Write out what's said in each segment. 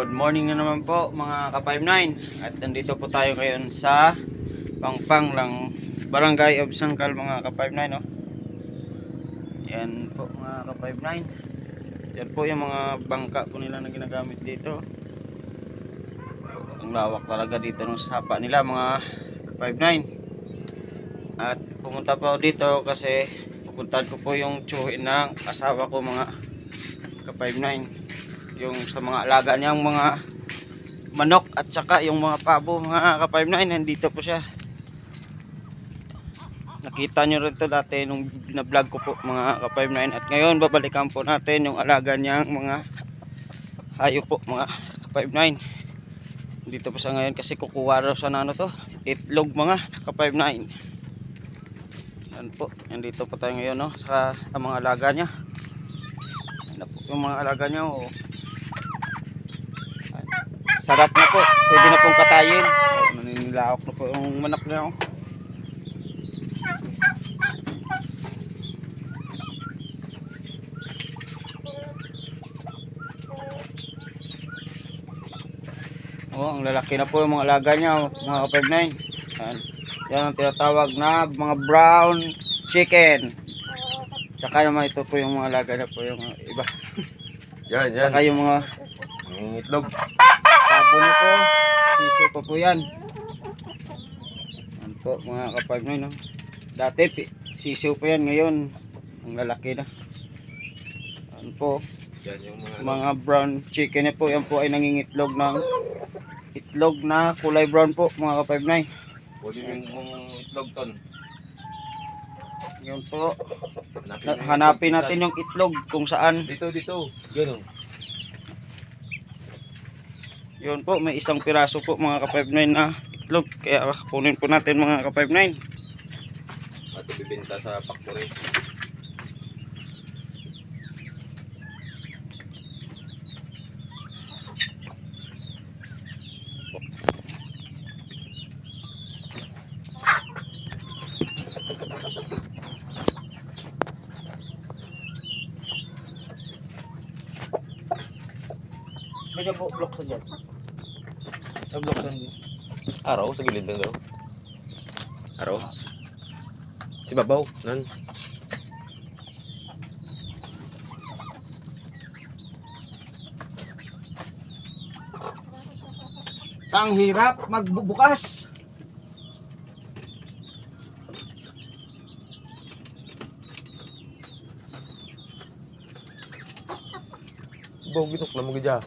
Good morning na naman po mga ka-59. At nandito po tayo ngayon sa Pangpang lang Barangay of Sangkal mga ka-59 no? Yan po mga ka-59. Yan po yung mga bangka po nila na ginagamit dito. Ang lawak talaga dito ng sapa nila mga ka-59. At pumunta po dito kasi pupuntahan ko po yung tsuhin ng asawa ko mga ka-59. Yung sa mga alaga niyang mga manok at saka yung mga pabo mga ka-59, nandito po siya. Nakita nyo rin ito dati nung binablog ko po mga ka-59. At ngayon babalikan po natin yung alaga niyang mga hayop po mga ka-59. Dito po siya ngayon kasi kukuha raw sa ano to, itlog mga ka-59. Yan po, nandito po tayo ngayon no, sa mga alaga niya. Yan po yung mga alaga niya oh. Sarap na po, pwede na pong katayin. Naninilaok na po yung manak niya. Oh, ang lalaki na po yung mga alaga niya, mga ka-59. Yan ang tinatawag na mga brown chicken. Tsaka naman ito po yung mga alaga na po yung iba. Yan. Tsaka yung mga Itlog. pabo na po, sisiw pa po yan. Yan po mga ka-59 no? Dati sisiw pa yan, ngayon ang lalaki na. Yan po Yan yung mga brown chicken na po. Yan po ay nangingitlog ng itlog na kulay brown po mga ka-59. pwede yung itlog ton. Yun po, hanapin natin yung itlog kung saan. Dito. Ganun. Yun po, may isang piraso po mga ka-59 na itlog. Kaya kunin po natin mga ka-59. At ibibenta sa factory. May block sa dyan. Block sa araw sa gilid lang daw. Araw. Si babaw nan. Ang hirap magbubukas. Baw gitok na mo gidya.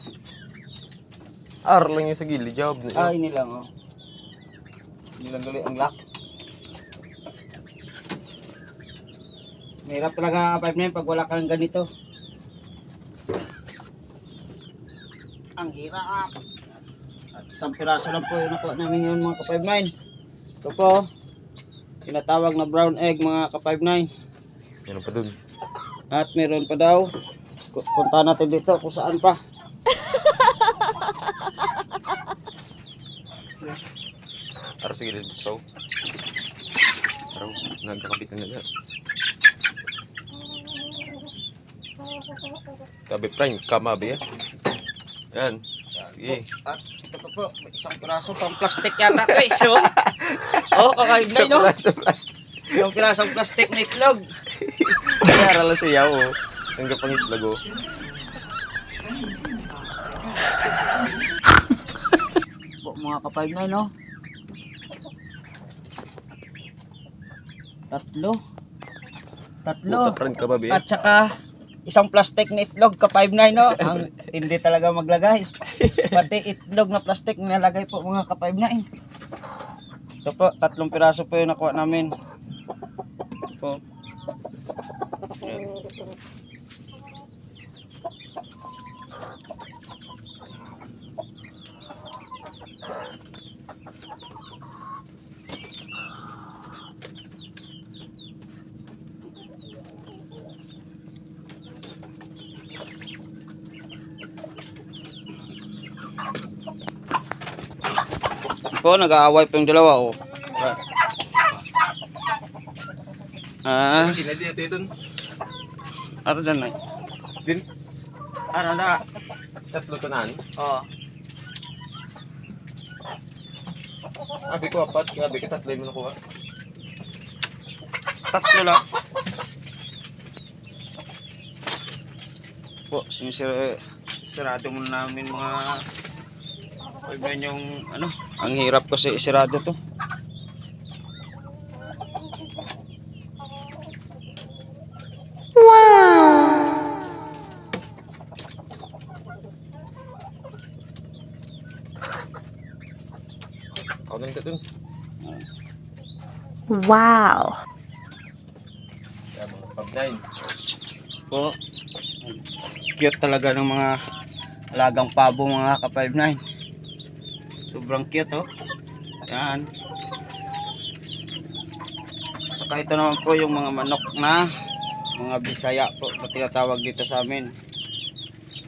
Ar lang yung sa gilid job niya. Ay, ini lang oh. Ini lang gali ang lock. Mahirap talaga ka-59 pag wala kang ganito. Ang hirap. At isang piraso lang po yung nakuha namin yun mga ka-59. Ito po, tinatawag na brown egg mga ka-59. Yan pa dun. At meron pa daw. Punta natin dito kung saan pa. Araw sa gilid so. Araw nagkakabit na nga. Kabe prime kamabe ya. Yan. Sige. At ito pa po, may isang piraso pang plastic yata ito eh. Oh, ka-59 no? Isang pirasong plastic na itlog. Kaya lang siya oh. Ang gapang itlog oh. Mga ka-59 no? Tatlo. Puta prime kamabe. At saka isang plastic na itlog ka-59 no? Ang hindi talaga maglagay. Pati itlog na plastic nilalagay po mga ka-59. Ito po, 3 piraso po yung nakuha namin. Ito po. Po, nag-aaway pa yung dalawa oh. Hindi na dito dun. Ano dyan na? Din. Ano na? Tatlo tanan. Oh. Abi ko apat, abi ka tatlo mo nakuha. Tatlo lang. Po, sarado muna namin mga kaibigan yung ano, ang hirap kasi isirado to. Kaunan ka dun. Wow. Kaya mga pag-9. Po, cute talaga ng mga alagang pabo mga ka-59. Sobrang cute oh. Yan. Saka ito naman po yung mga manok na mga Bisaya po na tinatawag dito sa amin.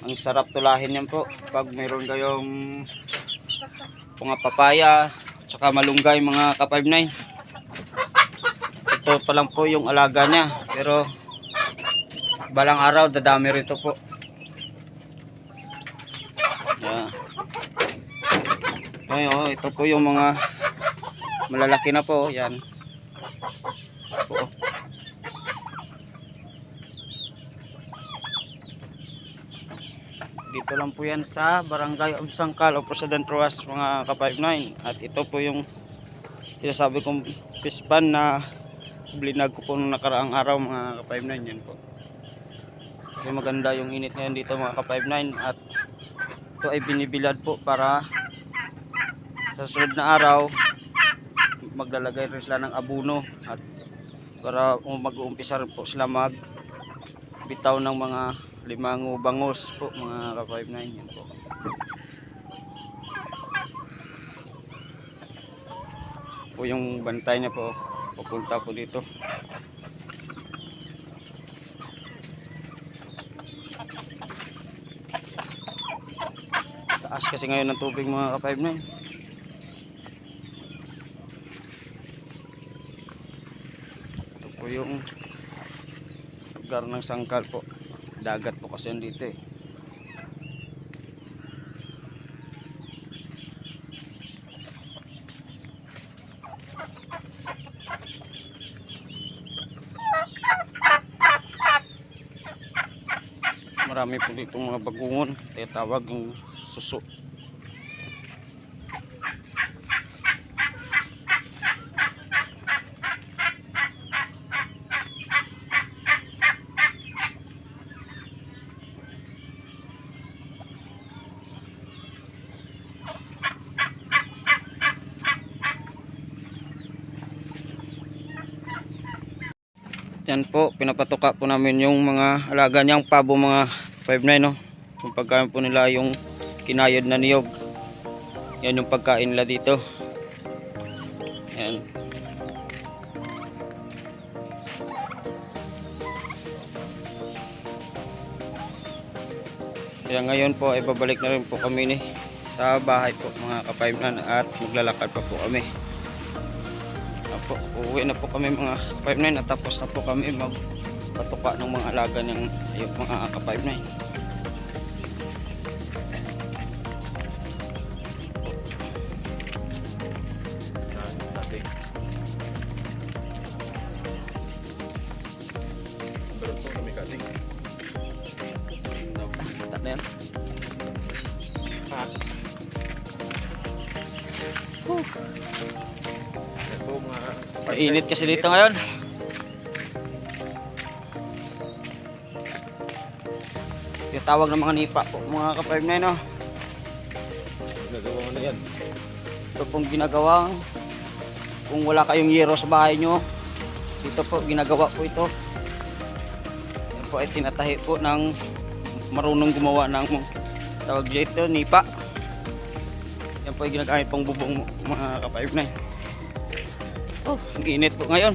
Ang sarap tulahin yan po pag mayroon kayong mga papaya saka malunggay mga ka-59. Ito pa lang po yung alaga niya, pero balang araw dadami rito po. Yeah. Ayun, ito po yung mga malalaki na po, yan. Po. Dito lang po yan sa Barangay of Sangkal o President Ruas mga ka-59. At ito po yung sinasabi kong pispan na blinag ko po nung nakaraang araw mga ka-59, yan po. Kasi maganda yung init ngayon dito mga ka-59 at ito ay binibilad po para sa susunod na araw maglalagay rin sila ng abuno at para mag-uumpisa rin po sila magbitaw ng mga limango bangos po mga ka-59, yan po. Po yung bantay niya po pupunta po dito. Taas kasi ngayon ng tubig mga ka-59. Ito po yung lugar ng Sangkal po. Dagat po kasi yan dito eh. Marami po dito mga bagungon, tinatawag yung suso. Yan po, pinapatuka po namin yung mga alaga niyang pabo mga 5'9", no. Yung pagkain po nila yung kinayod na niyog. Yan yung pagkain nila dito. Yan. Kaya ngayon po ay babalik na rin po kami sa bahay po mga ka-5'9" at maglalakad pa po kami. Po, uwi na po kami mga ka-59 at tapos na po kami magpatuka ng mga alaga ng yung mga ka-59. Kita na yan. Mainit kasi dito ngayon. Yung tawag ng mga nipa po mga ka-59, no. Nagawa na yan. Ito pong ginagawa kung wala kayong yero sa bahay nyo, dito po ginagawa po ito. Yan po ay tinatahi po ng marunong gumawa ng tawag dito nipa. Yan po ay ginagamit pong bubong mga ka-59. Oh, ang init po ngayon.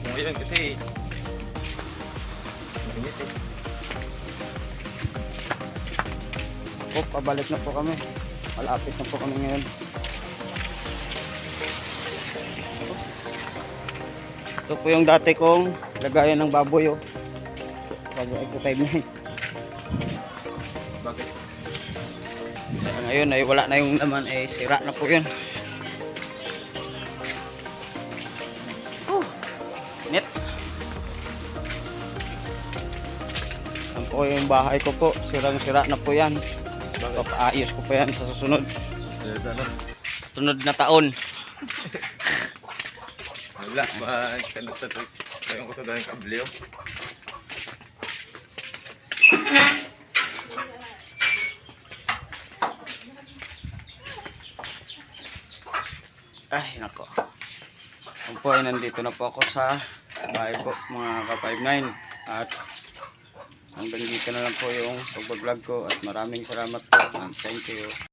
Ngayon kasi init eh. Oh, pabalik na po kami. Malapit na po kami ngayon. Ito po yung dati kong lagayan ng baboy, oh. Bago ay 59. Bakit? Kaya nga ngayon ay wala na yung laman, ay sira na po yun. Init. Yan po yung bahay ko po, sirang-sira na po yan. Papaayos ko pa yan sa susunod. Sunod na taon. Wala, magkanot-tanot. Ngayon ko ito dahil kablyo. Ay, nako. Yan po ay nandito na po ako sa bahay po mga ka-59. At hanggang dito na lang po yung pag-vlog ko. At maraming salamat po. And thank you.